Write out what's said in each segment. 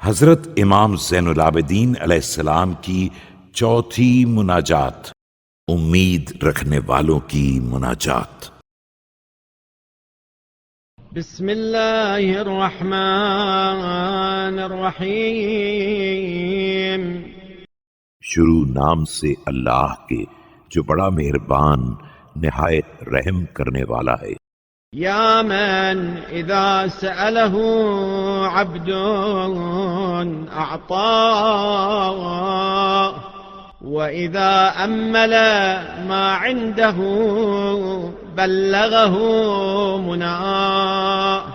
حضرت امام زین العابدین علیہ السلام کی چوتھی مناجات، امید رکھنے والوں کی مناجات۔ بسم اللہ الرحمن الرحیم۔ شروع نام سے اللہ کے جو بڑا مہربان نہایت رحم کرنے والا ہے۔ یا من اذا سألہ عبد اعطاه وَإِذَا أَمَّلَ مَا عِنْدَهُ بَلَّغَهُ مُنَاهُ۔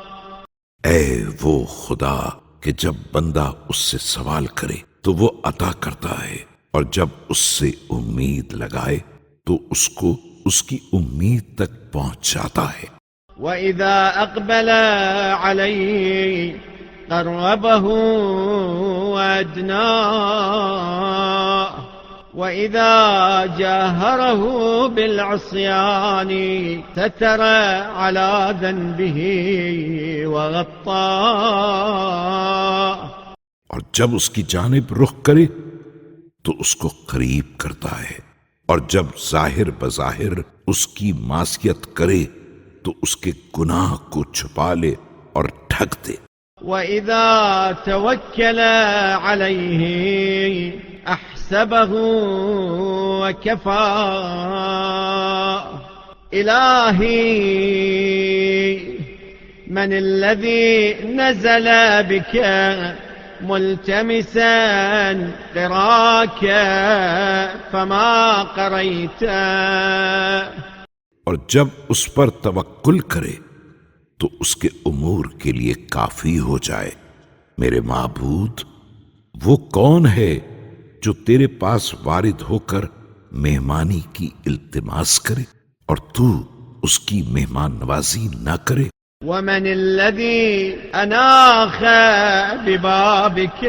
اے وہ خدا کہ جب بندہ اس سے سوال کرے تو وہ عطا کرتا ہے، اور جب اس سے امید لگائے تو اس کو اس کی امید تک پہنچاتا ہے۔ وَإِذَا أَقْبَلَ عَلَيْهِ قَرَّبَهُ وَأَدْنَاهُ وَإِذَا جَاهَرَهُ بِالْعِصْيَانِ سَتَرَ عَلَى ذَنبِهِ وَغَطَّاهُ۔ اور جب اس کی جانب رخ کرے تو اس کو قریب کرتا ہے، اور جب ظاہر بظاہر اس کی معصیت کرے تو اس کے گناہ کو چھپا لے اور ڈھک دے۔ وَإِذَا تَوَكَّلَ عَلَيْهِ أَحْسَبَهُ وَكَفَاهُ۔ إِلَٰهِي مَنِ الَّذِي نَزَلَ بِكَ مُلْتَمِسًا قِرَاكَ فَمَا قَرَيْتَ۔ اور جب اس پر توکل کرے تو اس کے امور کے لیے کافی ہو جائے۔ میرے معبود، وہ کون ہے جو تیرے پاس وارد ہو کر مہمانی کی التماس کرے اور تو اس کی مہمان نوازی نہ کرے؟ وَمَنِ الَّذِي أَنَاخَ بِبَابِكَ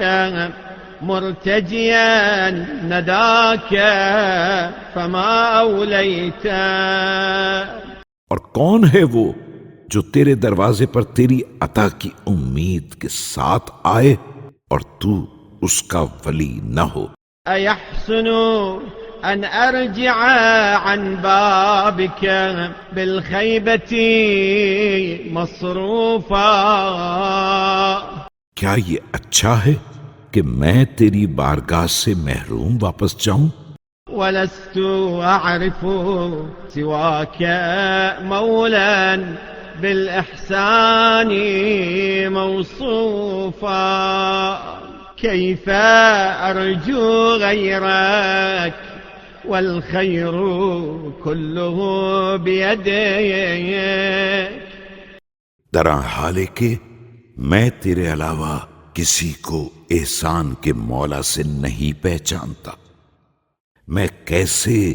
مُرْتَجِيًا نَدَاكَ فَمَا أَوْلَيْتَ۔ اور کون ہے وہ جو تیرے دروازے پر تیری عطا کی امید کے ساتھ آئے اور تو اس کا ولی نہ ہو؟ أَيَحْسُنُ أَنْ أَرْجِعَ عَنْ بَابِكَ بِالْخَيْبَةِ مَصْرُوفًا۔ کیا یہ اچھا ہے کہ میں تیری بارگاہ سے محروم واپس جاؤں؟ وَلَسْتُ أَعْرِفُ سِوَاكَ مَوْلًا بِالْإِحْسَانِ مَوْصُوفًا۔ كَيْفَ أَرْجُو غَيْرَكَ وَالْخَيْرُ كُلُّهُ بِيَدِكَ۔ درا حالے کہ میں تیرے علاوہ کسی کو احسان کے مولا سے نہیں پہچانتا، میں کیسے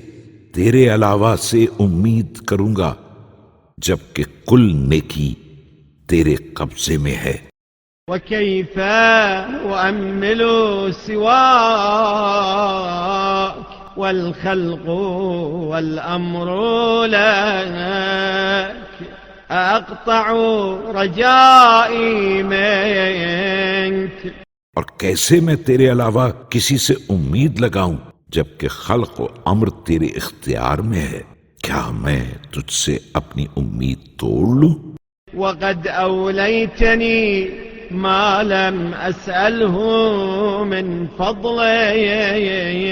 تیرے علاوہ سے امید کروں گا جبکہ کل نیکی تیرے قبضے میں ہے۔ وَكَيْفَ أُؤَمِّلُ سِوَاكَ وَالْخَلْقُ وَالْأَمْرُ لَكَ أَقْطَعُ رَجَائِي مِنْكَ۔ اور کیسے میں تیرے علاوہ کسی سے امید لگاؤں جبکہ خلق و امر تیرے اختیار میں ہے؟ کیا میں تجھ سے اپنی امید توڑ لوں؟ وَقَدْ أَوْلَيْتَنِي مَا لَمْ أَسْأَلْهُ مِنْ فَضْلِكَ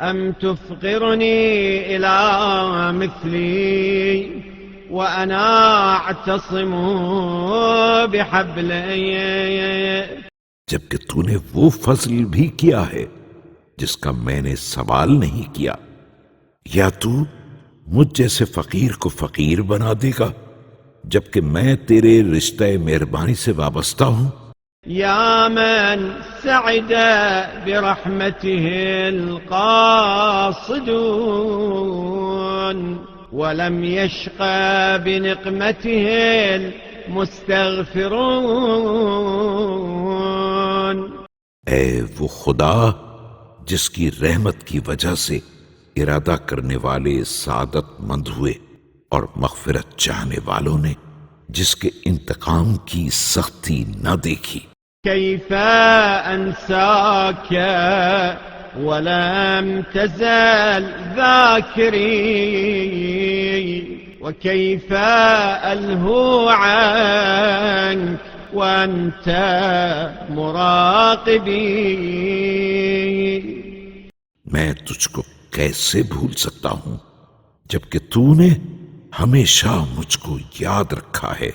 أَمْ تُفْقِرُنِي إِلَى مِثْلِي وَأَنَا أَعْتَصِمُ بِحَبْلِكَ۔ جبکہ تو نے وہ فضل بھی کیا ہے جس کا میں نے سوال نہیں کیا، یا تو مجھ جیسے فقیر کو فقیر بنا دے گا جبکہ میں تیرے رشتہ مہربانی سے وابستہ ہوں۔ یا من سعد برحمته القاصدون ولم يشق بنقمته المستغفرون۔ اے وہ خدا جس کی رحمت کی وجہ سے ارادہ کرنے والے سعادت مند ہوئے اور مغفرت چاہنے والوں نے جس کے انتقام کی سختی نہ دیکھی۔ كيف أنساك ولم تزل ذاكري، وكيف ألهو عنك وأنت مراقبي. میں تجھ کو کیسے بھول سکتا ہوں جبکہ تو نے ہمیشہ مجھ کو یاد رکھا ہے.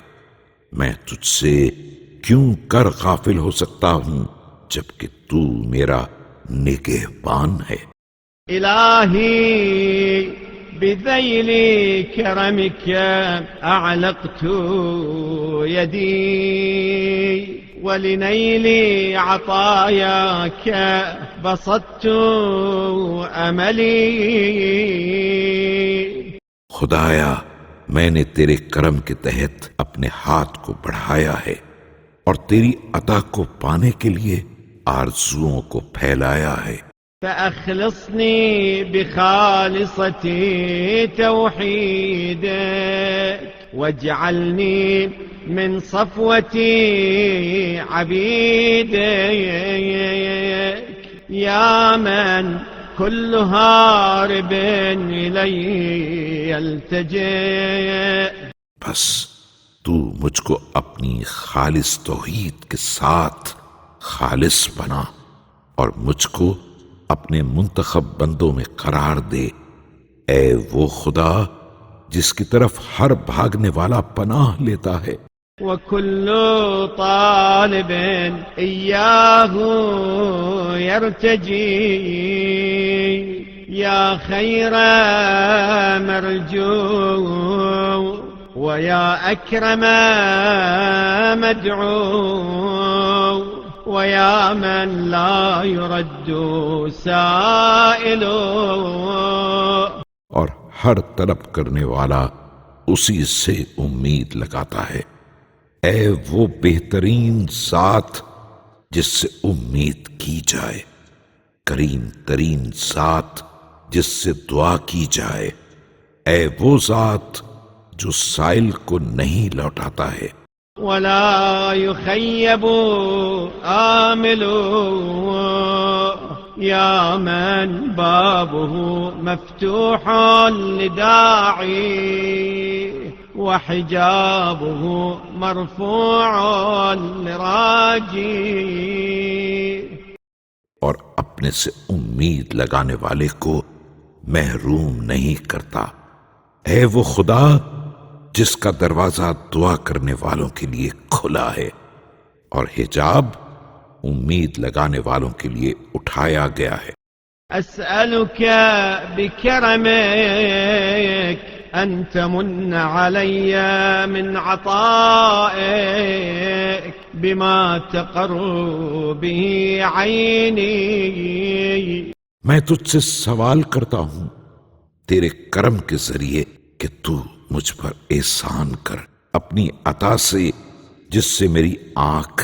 میں تجھ سے کیوں کر غافل ہو سکتا ہوں جبکہ تو میرا نگہبان ہے. إلهي بذيل كرمك أعلقت يدي، ولنيل عطاياك بسطت أملي. خدایا میں نے تیرے کرم کے تحت اپنے ہاتھ کو بڑھایا ہے اور تیری عطا کو پانے کے لیے آرزوؤں کو پھیلایا ہے. فأخلصني بخالصة توحيدك، واجعلني من صفوة عبيدك، يا من كل هارب إلي يلتجئ. بس تو مجھ کو اپنی خالص توحید کے ساتھ خالص بنا اور مجھ کو اپنے منتخب بندوں میں قرار دے. اے وہ خدا جس کی طرف ہر بھاگنے والا پناہ لیتا ہے. وكل طالب إياه يرتجي، يا خير مرجو ويا أكرم مدعو، ويا من لا يرد سائل. اور ہر طلب کرنے والا اسی سے امید لگاتا ہے. اے وہ بہترین ذات جس سے امید کی جائے، کریم ترین ذات جس سے دعا کی جائے. اے وہ ذات جو سائل کو نہیں لوٹاتا ہے. ولا يخيب آمل، يا من بابه مفتوح لداعي، وحجابه مرفوع لراجي. اور اپنے سے امید لگانے والے کو محروم نہیں کرتا. اے وہ خدا جس کا دروازہ دعا کرنے والوں کے لیے کھلا ہے اور حجاب امید لگانے والوں کے لیے اٹھایا گیا ہے. أسألك بكرمك أن تمن علي من عطائك بما تقر به عيني. میں تجھ سے سوال کرتا ہوں تیرے کرم کے ذریعے کہ تو مجھ پر احسان کر اپنی عطا سے جس سے میری آنکھ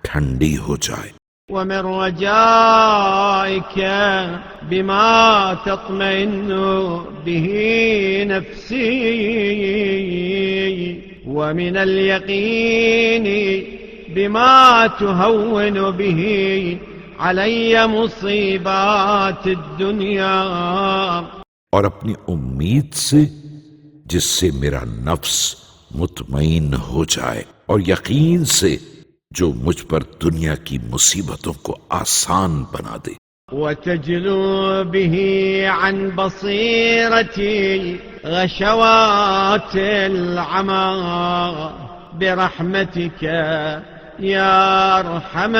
ٹھنڈی ہو جائے. ومن رجائك بما تطمئن به نفسي، ومن اليقين بما تهون به علي مصيبات الدنيا. اور اپنی امید سے جس سے میرا نفس مطمئن ہو جائے، اور یقین سے جو مجھ پر دنیا کی مصیبتوں کو آسان بنا دے. وتجلو به عن بصيرتي غشوات العمى برحمتك يا أرحم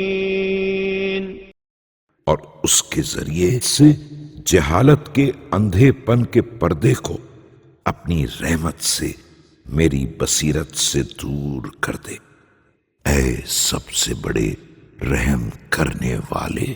الراحمين. اور اس کے ذریعے سے جہالت کے اندھے پن کے پردے کو اپنی رحمت سے میری بصیرت سے دور کر دے. اے سب سے بڑے رحم کرنے والے.